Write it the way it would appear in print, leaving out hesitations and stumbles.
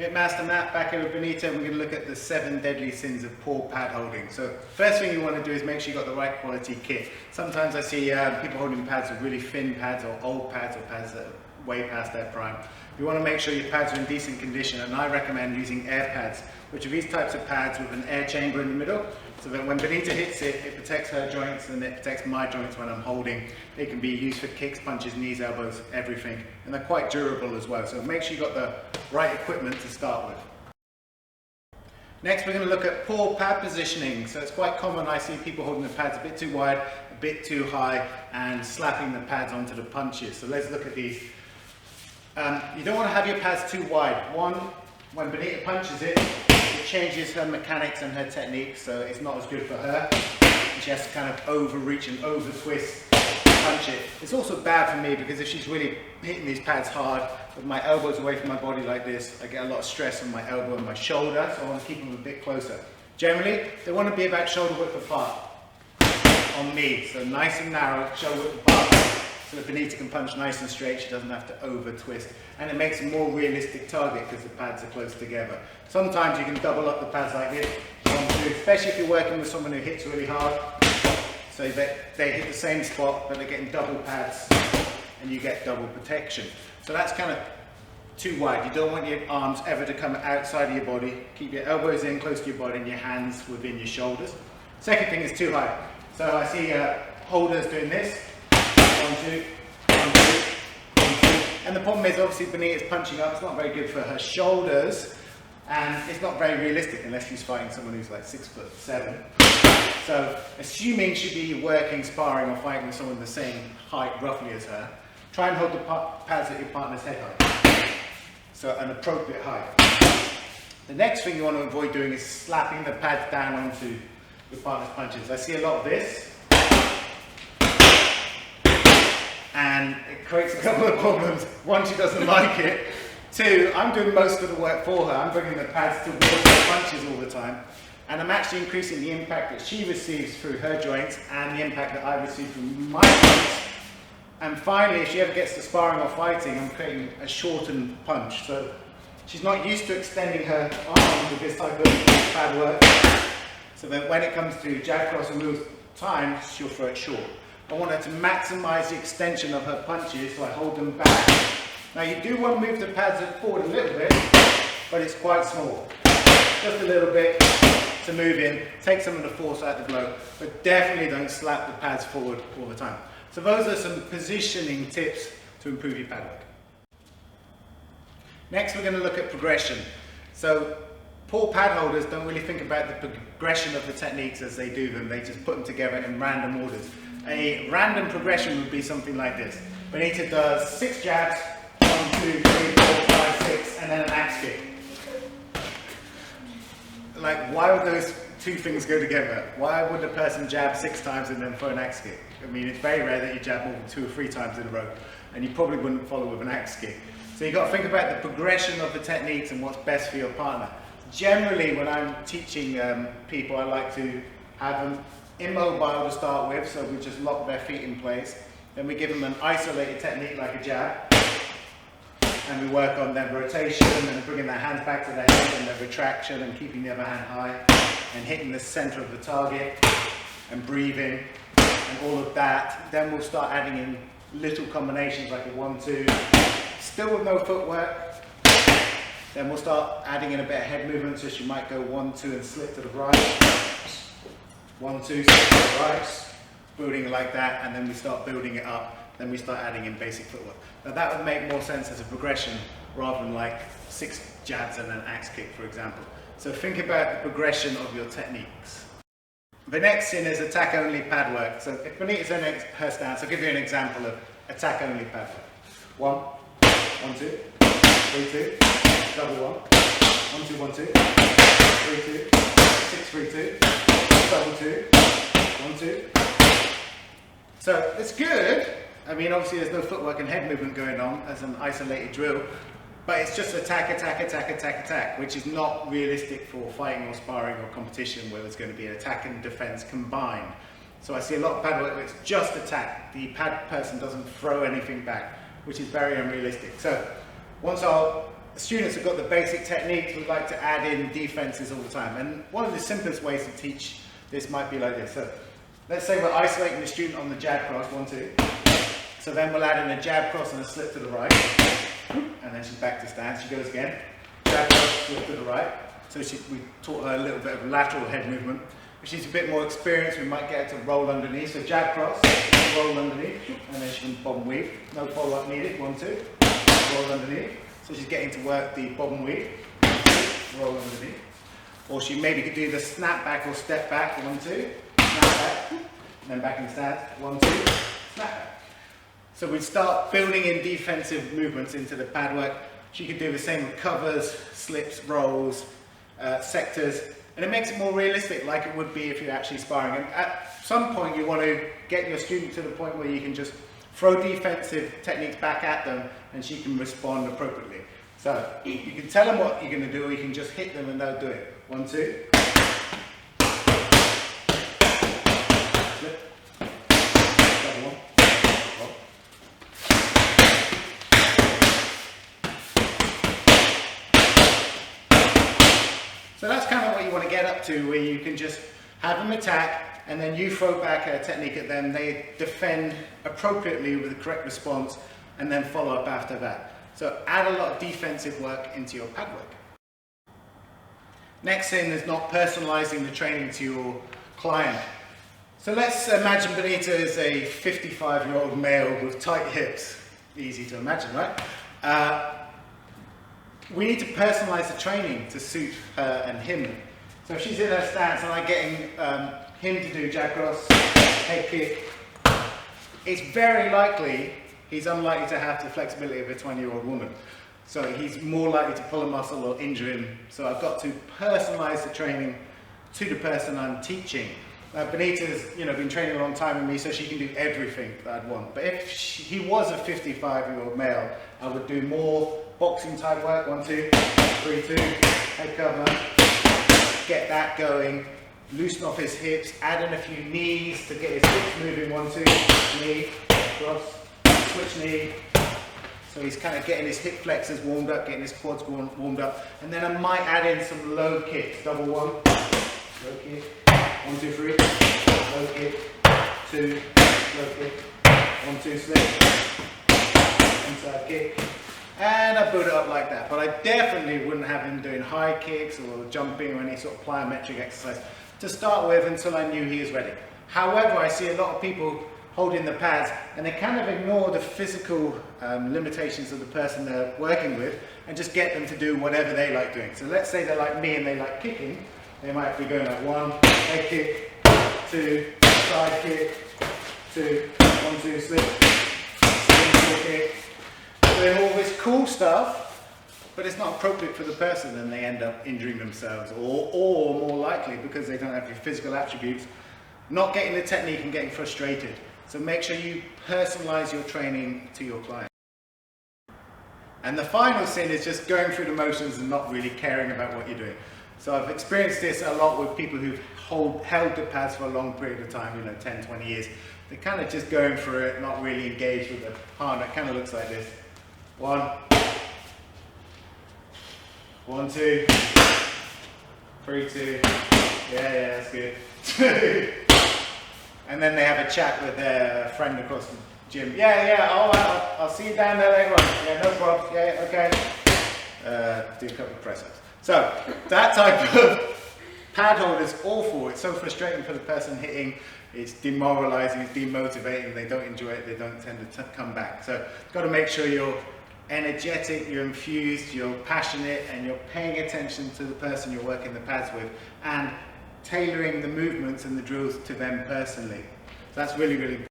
Master Matt back here with Benita, and we're going to look at the 7 deadly sins of poor pad holding. So first thing you want to do is make sure you've got the right quality kit. Sometimes I see people holding pads with really thin pads or old pads or pads that are way past their prime. You want to make sure your pads are in decent condition, and I recommend using air pads, which are these types of pads with an air chamber in the middle, so that when Benita hits it, it protects her joints and it protects my joints when I'm holding. It can be used for kicks, punches, knees, elbows, everything, and they're quite durable as well, so make sure you've got the right equipment to start with. Next, we're going to look at poor pad positioning. So it's quite common, I see people holding the pads a bit too wide, a bit too high, and slapping the pads onto the punches. So let's look at these. You don't want to have your pads too wide. One, when Benita punches it, it changes her mechanics and her technique, so it's not as good for her. She has to kind of overreach and over twist to punch it. It's also bad for me because if she's really hitting these pads hard, with my elbows away from my body like this, I get a lot of stress on my elbow and my shoulder, so I want to keep them a bit closer. Generally, they want to be about shoulder width apart on me, so nice and narrow, shoulder width apart. So that Benita can punch nice and straight, she doesn't have to over twist. And it makes a more realistic target because the pads are close together. Sometimes you can double up the pads like this, 1, 2, especially if you're working with someone who hits really hard. So that they hit the same spot, but they're getting double pads and you get double protection. So that's kind of too wide. You don't want your arms ever to come outside of your body. Keep your elbows in close to your body and your hands within your shoulders. Second thing is too high. So I see holders doing this. 1, 2, 1, 2, 1, 2. And the problem is obviously Benita's punching up, it's not very good for her shoulders, and it's not very realistic unless she's fighting someone who's like 6'7". So assuming she'd be working, sparring or fighting with someone the same height roughly as her, try and hold the pads at your partner's head height. So an appropriate height. The next thing you want to avoid doing is slapping the pads down onto your partner's punches. I see a lot of this. And it creates a couple of problems. One, she doesn't like it. Two, I'm doing most of the work for her. I'm bringing the pads towards her punches all the time. And I'm actually increasing the impact that she receives through her joints and the impact that I receive from my joints. And finally, if she ever gets to sparring or fighting, I'm creating a shortened punch. So she's not used to extending her arms with this type of pad work. So then when it comes to jab, cross and move time, she'll throw it short. I want her to maximise the extension of her punches, so I hold them back. Now you do want to move the pads forward a little bit, but it's quite small. Just a little bit to move in, take some of the force out of the blow, but definitely don't slap the pads forward all the time. So those are some positioning tips to improve your pad work. Next we're going to look at progression. So poor pad holders don't really think about the progression of the techniques as they do them, they just put them together in random orders. A random progression would be something like this. Benita does 6 jabs, 1, 2, 3, 4, 5, 6, and then an axe kick. Like, why would those two things go together? Why would a person jab 6 times and then throw an axe kick? I mean, it's very rare that you jab more than 2 or 3 times in a row, and you probably wouldn't follow with an axe kick. So you've got to think about the progression of the techniques and what's best for your partner. Generally, when I'm teaching people, I like to have them immobile to start with, so we just lock their feet in place. Then we give them an isolated technique like a jab, and we work on their rotation and bringing their hands back to their head and their retraction and keeping the other hand high and hitting the center of the target and breathing and all of that. Then we'll start adding in little combinations like a 1, 2, still with no footwork. Then we'll start adding in a bit of head movement, so she might go 1, 2 and slip to the right. 1, 2, slip to the right, building it like that, and then we start building it up. Then we start adding in basic footwork. Now that would make more sense as a progression rather than like 6 jabs and an axe kick, for example. So think about the progression of your techniques. The next sin is attack only pad work. So if Benita's in her stance, I'll give you an example of attack only pad work. 1, 1, 2, 3, 2, double 1, 1, 2, 1, 2, 3, 2, 6, 3, 2, double 2, 1, 2. So it's good. I mean, obviously there's no footwork and head movement going on as an isolated drill, but it's just attack, attack, attack, attack, attack, which is not realistic for fighting or sparring or competition where there's going to be an attack and defense combined. So I see a lot of pad work where it's just attack. The pad person doesn't throw anything back, which is very unrealistic. So once I'll students have got the basic techniques, we like to add in defenses all the time. And one of the simplest ways to teach this might be like this. So let's say we're isolating the student on the jab cross, 1, 2. So then we'll add in a jab cross and a slip to the right. And then she's back to stance. She goes again. Jab cross, slip to the right. So we taught her a little bit of lateral head movement. If she's a bit more experienced, we might get her to roll underneath. So jab cross, roll underneath, and then she can bob and weave. No follow-up needed. 1, 2. Roll underneath. So she's getting to work the bob and weave. Roll underneath. Or she maybe could do the snap back or step back. 1, 2. Snap back. And then back in stance. 1, 2. Snap back. So we'd start building in defensive movements into the pad work. She could do the same with covers, slips, rolls, sectors, and it makes it more realistic, like it would be if you're actually sparring. And at some point you want to get your student to the point where you can just throw defensive techniques back at them and she can respond appropriately. So you can tell them what you're going to do, or you can just hit them and they'll do it. 1, 2. Slip. Double 1. Roll. So that's kind of what you want to get up to, where you can just have them attack and then you throw back a technique at them, they defend appropriately with the correct response, and then follow up after that. So add a lot of defensive work into your pad work. Next thing is not personalizing the training to your client. So let's imagine Benita is a 55-year-old male with tight hips. Easy to imagine, right? We need to personalize the training to suit her and him. So if she's in her stance and I'm getting him to do jab cross, head kick, it's very likely he's unlikely to have the flexibility of a 20-year-old woman. So he's more likely to pull a muscle or injure him. So I've got to personalize the training to the person I'm teaching. Benita's been training a long time with me, so she can do everything that I'd want. But if he was a 55-year-old male, I would do more boxing type work. 1, 2, 3, 2, head cover, get that going, loosen off his hips, add in a few knees to get his hips moving. 1, 2, knee, cross, switch knee. So he's kind of getting his hip flexors warmed up, getting his quads warmed up. And then I might add in some low kicks. Double 1, low kick, 1, 2, 3, low kick, 2, low kick, 1, 2, slip, inside kick. And I build it up like that. But I definitely wouldn't have him doing high kicks or jumping or any sort of plyometric exercise to start with until I knew he was ready. However, I see a lot of people holding the pads and they kind of ignore the physical limitations of the person they're working with and just get them to do whatever they like doing. So let's say they're like me and they like kicking. They might be going like 1, head kick, 2, side kick, 2, 1, 2, slip, spin kick. Doing all this cool stuff, but it's not appropriate for the person and they end up injuring themselves, or more likely, because they don't have your physical attributes, not getting the technique and getting frustrated. So make sure you personalize your training to your client. And the final sin is just going through the motions and not really caring about what you're doing. So I've experienced this a lot with people who've held the pads for a long period of time, 10, 20 years. They're kind of just going through it, not really engaged with the partner. It kind of looks like this. 1, 1, 2, 3, 2, yeah, that's good. 2, and then they have a chat with their friend across the gym. All right, I'll see you down there later on. Yeah, no problem. Yeah, okay. Do a couple of press-ups. So that type of pad hold is awful. It's so frustrating for the person hitting. It's demoralizing, it's demotivating. They don't enjoy it. They don't tend to come back. So you've got to make sure you're energetic, you're infused, you're passionate, and you're paying attention to the person you're working the pads with and tailoring the movements and the drills to them personally. So that's really, really important.